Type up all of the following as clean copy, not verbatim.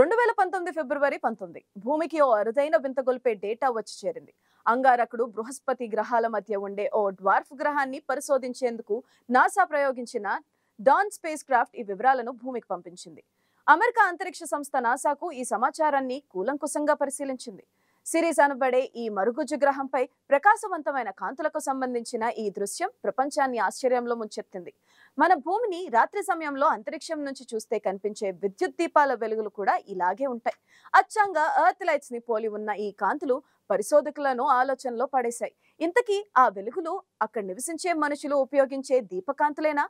2019 ఫిబ్రవరి 19 భూమికి ఓ అరుదైన వింతగొల్పే డేటా వచ్చి చేరింది. అంగారకుడు బృహస్పతి గ్రహాల మధ్య ఉండే ఓ డ్వార్ఫ్ గ్రహాన్ని పరిశోధించేందుకు నాసా ప్రయోగించిన డాన్ స్పేస్ క్రాఫ్ట్ ఈ వివరాలను భూమికి పంపించింది. అమెరికా అంతరిక్ష సంస్థ నాసాకు ఈ సమాచారాన్ని కూలంకుశంగా పరిశీలించింది. సిరీస్ అనబడే ఈ మరుగుజ్జు గ్రహంపై ప్రకాశవంతమైన కాంతులకు సంబంధించిన ఈ దృశ్యం ప్రపంచాన్ని ఆశ్చర్యంలో ముంచెత్తింది. మన భూమిని రాత్రి సమయంలో అంతరిక్షం నుంచి చూస్తే కనిపించే విద్యుత్ దీపాల వెలుగులు కూడా ఇలాగే ఉంటాయి. అచ్చంగా ఎర్త్ లైట్స్ ని పోలి ఉన్న ఈ కాంతులు పరిశోధకులను ఆలోచనలో పడేశాయి. ఇంతకీ ఆ వెలుగులు అక్కడ నివసించే మనుషులు ఉపయోగించే దీపకాంతులేనా?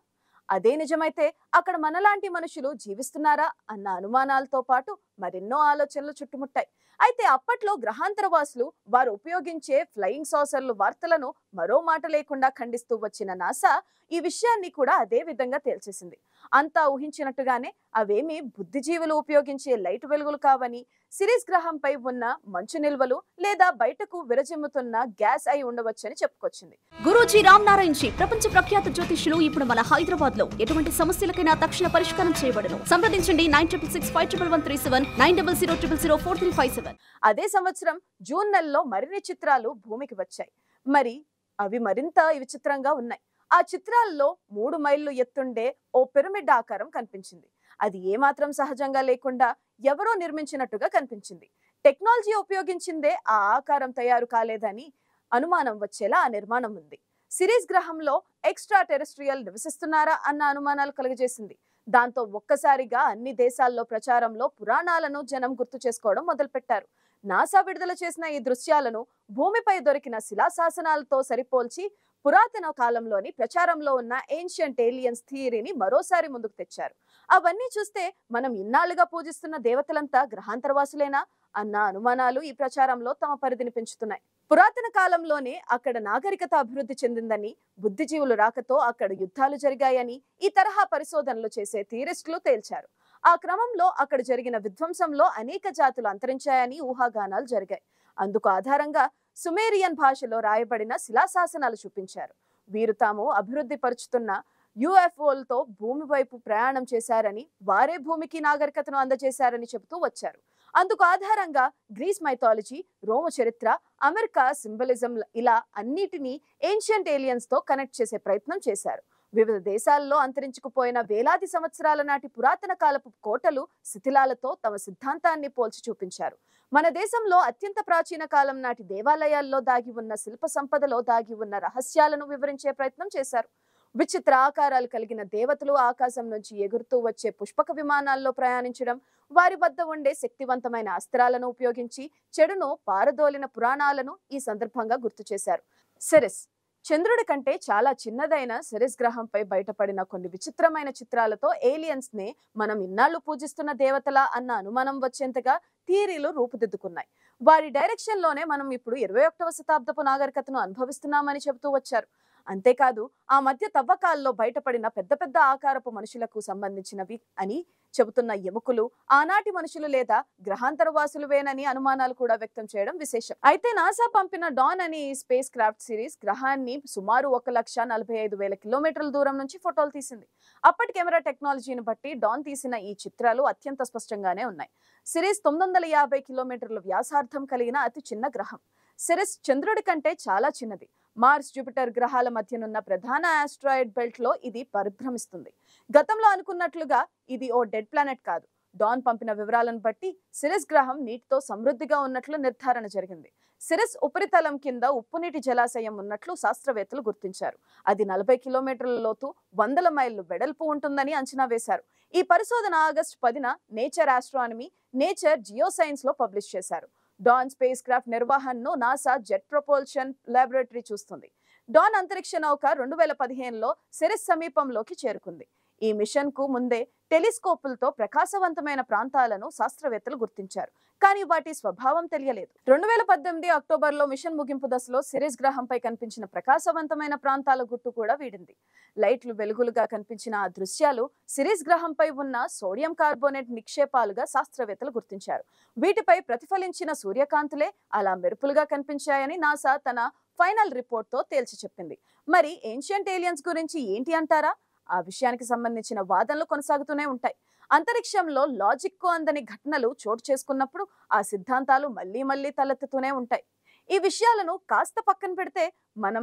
అదే నిజమైతే అక్కడ మనలాంటి మనుషులు జీవిస్తున్నారా అన్న అనుమానాలతో పాటు మరెన్నో ఆలోచనలు చుట్టుముట్టాయి. అయితే అప్పట్లో గ్రహాంతరవాసులు వారు ఉపయోగించే ఫ్లయింగ్ సాసర్లు వార్తలను మరో మాట లేకుండా ఖండిస్తూ వచ్చిన నాసా ఈ విషయాన్ని కూడా అదే విధంగా తేల్చేసింది. అంతా ఊహించినట్టుగానే అవేమీ బుద్ధిజీవులు ఉపయోగించే లైట్ వెలుగులు కావని, సిరీస్ గ్రహంపై ఉన్న మంచు నిల్వలు లేదా బయటకు విరజిమ్ముతున్న గ్యాస్ అయి ఉండవచ్చని చెప్పుకొచ్చింది. గురూజీ రామ్ నారాయణ్ జీ ప్రపంచ ప్రఖ్యాత జ్యోతిష్యులు ఇప్పుడు మన హైదరాబాద్ లో ఎటువంటి సమస్యలకైనా తక్షణ పరిష్కారం చేయబడును. సంప్రదించండి 96651137 9000004357. అదే సంవత్సరం జూన్ నెలలో మరిన్ని చిత్రాలు భూమికి వచ్చాయి. మరి అవి మరింత విచిత్రంగా ఉన్నాయి. ఆ చిత్రాల్లో 3 మైళ్ళు ఎత్తుండే ఓ పిరమిడ్ ఆకారం కనిపించింది. అది ఏమాత్రం సహజంగా లేకుండా ఎవరో నిర్మించినట్టుగా కనిపించింది. టెక్నాలజీ ఉపయోగించిందే ఆ ఆకారం తయారు కాలేదని అనుమానం వచ్చేలా ఆ నిర్మాణం ఉంది. సిరీస్ గ్రహంలో ఎక్స్ట్రా టెరెస్ట్రియల్ నివసిస్తున్నారా అన్న అనుమానాలు కలుగజేసింది. దాంతో ఒక్కసారిగా అన్ని దేశాల్లో ప్రచారంలో పురాణాలను జనం గుర్తు చేసుకోవడం మొదలుపెట్టారు. నాసా విడుదల చేసిన ఈ దృశ్యాలను భూమిపై దొరికిన శిలాశాసనాలతో సరిపోల్చి పురాతన కాలంలోని ప్రచారంలో ఉన్న ఏన్షియంట్ ఏలియన్స్ థియరీని మరోసారి ముందుకు తెచ్చారు. అవన్నీ చూస్తే మనం ఇన్నాళ్లుగా పూజిస్తున్న దేవతలంతా గ్రహాంతరవాసులేనా అన్న అనుమానాలు ఈ ప్రచారంలో తమ పరిధిని పెంచుతున్నాయి. పురాతన కాలంలోనే అక్కడ నాగరికత అభివృద్ధి చెందిందని, బుద్ధిజీవులు రాకతో అక్కడ యుద్ధాలు జరిగాయని ఈ తరహా పరిశోధనలు చేసే థియరిస్టులు తేల్చారు. ఆ క్రమంలో అక్కడ జరిగిన విధ్వంసంలో అనేక జాతులు అంతరించాయని ఊహాగానాలు జరిగాయి. అందుకు ఆధారంగా సుమేరియన్ భాషలో రాయబడిన శిలాశాసనాలు చూపించారు. వీరు తాము అభివృద్ధి పరుచుతున్న యుఎఫ్ఓలతో భూమి వైపు ప్రయాణం చేశారని, వారే భూమికి నాగరికతను అందజేశారని చెబుతూ వచ్చారు. అందుకు ఆధారంగా గ్రీస్ మైథాలజీ, రోమ చరిత్ర, అమెరికా సింబలిజం ఇలా అన్నిటినీ ఏన్షియంట్ ఏలియన్స్ తో కనెక్ట్ చేసే ప్రయత్నం చేశారు. వివిధ దేశాల్లో అంతరించుకుపోయిన వేలాది సంవత్సరాల నాటి పురాతన కాలపు కోటలు, శిథిలాలతో తమ సిద్ధాంతాన్ని పోల్చి చూపించారు. మన దేశంలో అత్యంత ప్రాచీన కాలం నాటి దేవాలయాల్లో దాగి ఉన్న శిల్ప సంపదలో దాగి ఉన్న రహస్యాలను వివరించే ప్రయత్నం చేశారు. విచిత్ర ఆకారాలు కలిగిన దేవతలు ఆకాశం నుంచి ఎగురుతూ వచ్చే పుష్పక విమానాల్లో ప్రయాణించడం, వారి వద్ద ఉండే శక్తివంతమైన అస్త్రాలను ఉపయోగించి చెడును పారదోలిన పురాణాలను ఈ సందర్భంగా గుర్తు చేశారు. సిరిస్ చంద్రుడి కంటే చాలా చిన్నదైన సిరిస్ గ్రహంపై బయటపడిన కొన్ని విచిత్రమైన చిత్రాలతో ఏలియన్స్ నే మనం ఇన్నాళ్లు పూజిస్తున్న దేవతలా అన్న అనుమానం వచ్చేంతగా థియరీలు రూపుదిద్దుకున్నాయి. వారి డైరెక్షన్ లోనే మనం ఇప్పుడు 21వ శతాబ్దపు నాగరికతను అనుభవిస్తున్నామని చెబుతూ వచ్చారు. అంతేకాదు ఆ మధ్య తవ్వకాల్లో బయటపడిన పెద్ద పెద్ద ఆకారపు మనుషులకు సంబంధించినవి అని చెబుతున్న ఎముకలు ఆనాటి మనుషులు లేదా గ్రహాంతరవాసులువేనని అనుమానాలు కూడా వ్యక్తం చేయడం విశేషం. అయితే నాసా పంపిన డాన్ అనే ఈ స్పేస్ క్రాఫ్ట్ సిరీస్ గ్రహాన్ని సుమారు 1,45,000 కిలోమీటర్ల దూరం నుంచి ఫోటోలు తీసింది. అప్పటి కెమెరా టెక్నాలజీని బట్టి డాన్ తీసిన ఈ చిత్రాలు అత్యంత స్పష్టంగానే ఉన్నాయి. సిరీస్ 950 కిలోమీటర్ల వ్యాసార్థం కలిగిన అతి చిన్న గ్రహం. సిరిస్ చంద్రుడి కంటే చాలా చిన్నది. మార్స్, జూపిటర్ గ్రహాల మధ్యనున్న ప్రధాన ఆస్ట్రాయిడ్ బెల్ట్ లో ఇది పరిభ్రమిస్తుంది. గతంలో అనుకున్నట్లుగా ఇది ఓ డెడ్ ప్లానెట్ కాదు. డాన్ పంపిన వివరాలను బట్టి సిరిస్ గ్రహం నీటితో సమృద్ధిగా ఉన్నట్లు నిర్ధారణ జరిగింది. సిరిస్ ఉపరితలం కింద ఉప్పునీటి జలాశయం ఉన్నట్లు శాస్త్రవేత్తలు గుర్తించారు. అది 40 కిలోమీటర్ల లోతు, 100 మైళ్ళు వెడల్పు ఉంటుందని అంచనా వేశారు. ఈ పరిశోధన ఆగస్టు 10న Nature Astronomy, Nature geoscience లో పబ్లిష్ చేశారు. డాన్ స్పేస్ క్రాఫ్ట్ నిర్వహణను నాసా జెట్ ప్రొపల్షన్ లాబొరేటరీ చూస్తుంది. డాన్ అంతరిక్ష నౌక 2015లో సిరిస్ సమీపంలోకి చేరుకుంది. ఈ మిషన్ కు ముందే టెలిస్కోపులతో ప్రకాశవంతమైన ప్రాంతాలను శాస్త్రవేత్తలు గుర్తించారు. కానీ వాటి స్వభావం తెలియలేదు. 2018 అక్టోబర్లో మిషన్ ముగింపు దశలో సిరిస్ గ్రహంపై కనిపించిన ప్రకాశవంతమైన ప్రాంతాల గుట్టు కూడా వీడింది. లైట్లు వెలుగులుగా కనిపించిన ఆ దృశ్యాలు సిరిస్ గ్రహంపై ఉన్న సోడియం కార్బోనేట్ నిక్షేపాలుగా శాస్త్రవేత్తలు గుర్తించారు. వీటిపై ప్రతిఫలించిన సూర్యకాంతులే అలా మెరుపులుగా కనిపించాయని నాసా తన ఫైనల్ రిపోర్ట్తో తేల్చి చెప్పింది. మరి ఏన్షియంట్ ఏలియన్స్ గురించి ఏంటి అంటారా? ఆ విషయానికి సంబంధించిన వాదనలు కొనసాగుతూనే ఉంటాయి. అంతరిక్షంలో లాజిక్కు అందని ఘటనలు చోటు చేసుకున్నప్పుడు ఆ సిద్ధాంతాలు మళ్ళీ మళ్ళీ తలెత్తుతూనే ఉంటాయి. ఈ విషయాలను కాస్త పక్కన పెడితే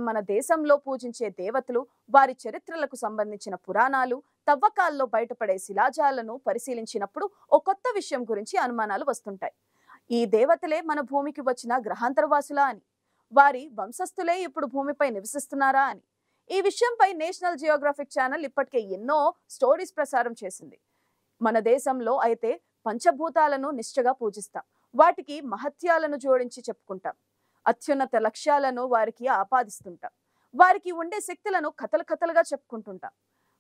మన దేశంలో పూజించే దేవతలు, వారి చరిత్రలకు సంబంధించిన పురాణాలు, తవ్వకాల్లో బయటపడే శిలాజాలను పరిశీలించినప్పుడు ఓ కొత్త విషయం గురించి అనుమానాలు వస్తుంటాయి. ఈ దేవతలే మన భూమికి వచ్చిన గ్రహాంతరవాసులా అని, వారి వంశస్థులే ఇప్పుడు భూమిపై నివసిస్తున్నారా అని. ఈ విషయంపై నేషనల్ జియోగ్రాఫిక్ ఛానల్ ఇప్పటికే ఎన్నో స్టోరీస్ ప్రసారం చేసింది. మన దేశంలో అయితే పంచభూతాలను నిష్ఠగా పూజిస్తాం, వాటికి మహత్యాలను జోడించి చెప్పుకుంటాం, అత్యున్నత లక్ష్యాలను వారికి ఆపాదిస్తుంటాం, వారికి ఉండే శక్తులను కథలు కథలుగా చెప్పుకుంటుంటాం.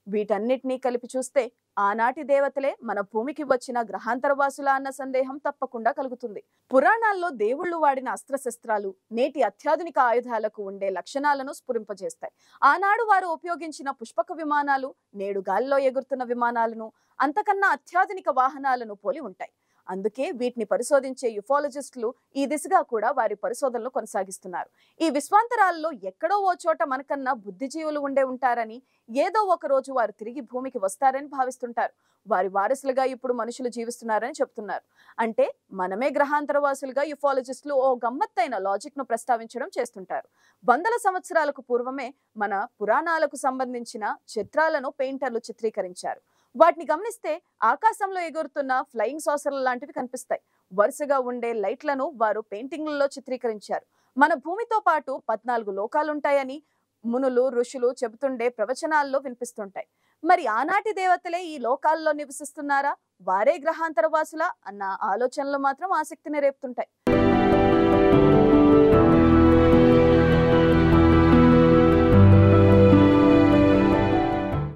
వీటన్నిటినీ కలిపి చూస్తే ఆనాటి దేవతలే మన భూమికి వచ్చిన గ్రహాంతరవాసులా అన్న సందేహం తప్పకుండా కలుగుతుంది. పురాణాల్లో దేవుళ్ళు వాడిన అస్త్రశస్త్రాలు నేటి అత్యాధునిక ఆయుధాలకు ఉండే లక్షణాలను స్ఫురింపజేస్తాయి. ఆనాడు వారు ఉపయోగించిన పుష్పక విమానాలు నేడు గాలిలో ఎగురుతున్న విమానాలను, అంతకన్నా అత్యాధునిక వాహనాలను పోలి ఉంటాయి. అందుకే వీటిని పరిశోధించే యుఫాలజిస్టులు ఈ దిశగా కూడా వారి పరిశోధనలు కొనసాగిస్తున్నారు. ఈ విశ్వాంతరాల్లో ఎక్కడో ఓ చోట మనకన్నా బుద్ధిజీవులు ఉంటారని, ఏదో ఒక రోజు వారు తిరిగి భూమికి వస్తారని భావిస్తుంటారు. వారి వారసులుగా ఇప్పుడు మనుషులు జీవిస్తున్నారని చెప్తున్నారు. అంటే మనమే గ్రహాంతరవాసులుగా యుఫాలజిస్టులు ఓ గమ్మత్తైన లాజిక్ ను ప్రస్తావించడం చేస్తుంటారు. వందల సంవత్సరాలకు పూర్వమే మన పురాణాలకు సంబంధించిన చిత్రాలను పెయింటర్లు చిత్రీకరించారు. వాటిని గమనిస్తే ఆకాశంలో ఎగురుతున్న ఫ్లయింగ్ సాసర్ల లాంటివి కనిపిస్తాయి. వరుసగా ఉండే లైట్లను వారు పెయింటింగ్లలో చిత్రీకరించారు. మన భూమితో పాటు 14 లోకాలుంటాయని మునులు, ఋషులు చెబుతుండే ప్రవచనాల్లో వినిపిస్తుంటాయి. మరి ఆనాటి దేవతలే ఈ లోకాల్లో నివసిస్తున్నారా, వారే గ్రహాంతరవాసులా అన్న ఆలోచనలు మాత్రం ఆసక్తిని రేపుతుంటాయి.